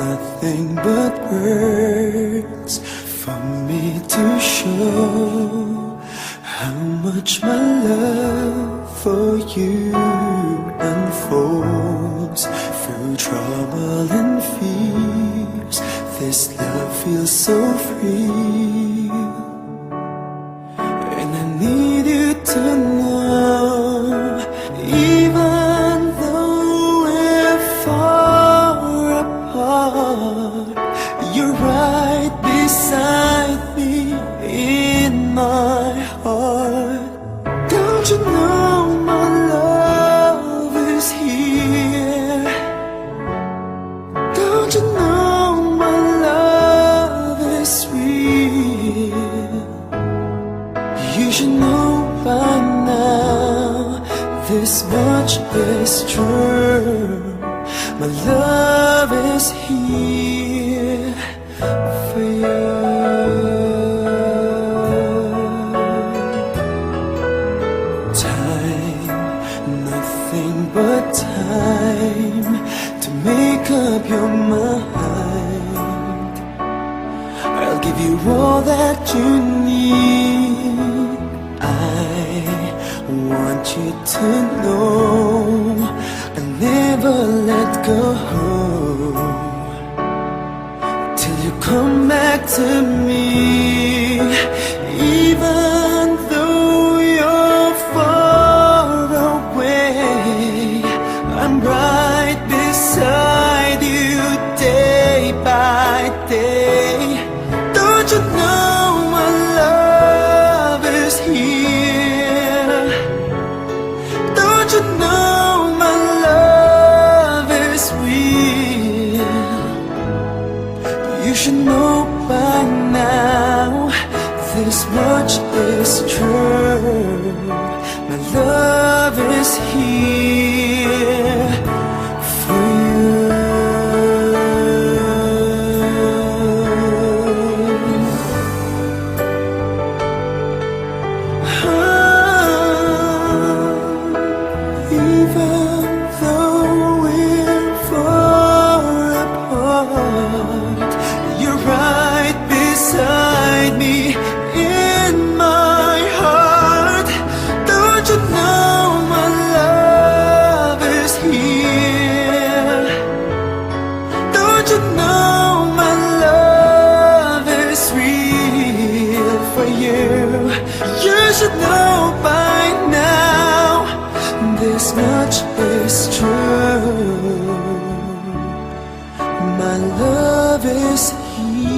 nothing but words for me to show how much my love for you unfolds through trouble and fears. This love feels so free, and I need you to know, even though we're far apart, you're right beside me in my heart. Don't you know my love is here? Don't you know my love is real? You should know by now, this much is true. My love is here for you. Time, nothing but time to make up your mind. I'll give you all that you need. I want you to know I'll never let go till you come back to me. Even though you're far away, I'm right beside you day by day. Don't you know my love is here? Don't you know my love is real? You should know by now, this much is true. My love is here for you. Even though we're far apart, you're right beside me in my heart. Don't you know my love is here? Don't you know my love is real for you? You should know by now, this much is true. My love is here.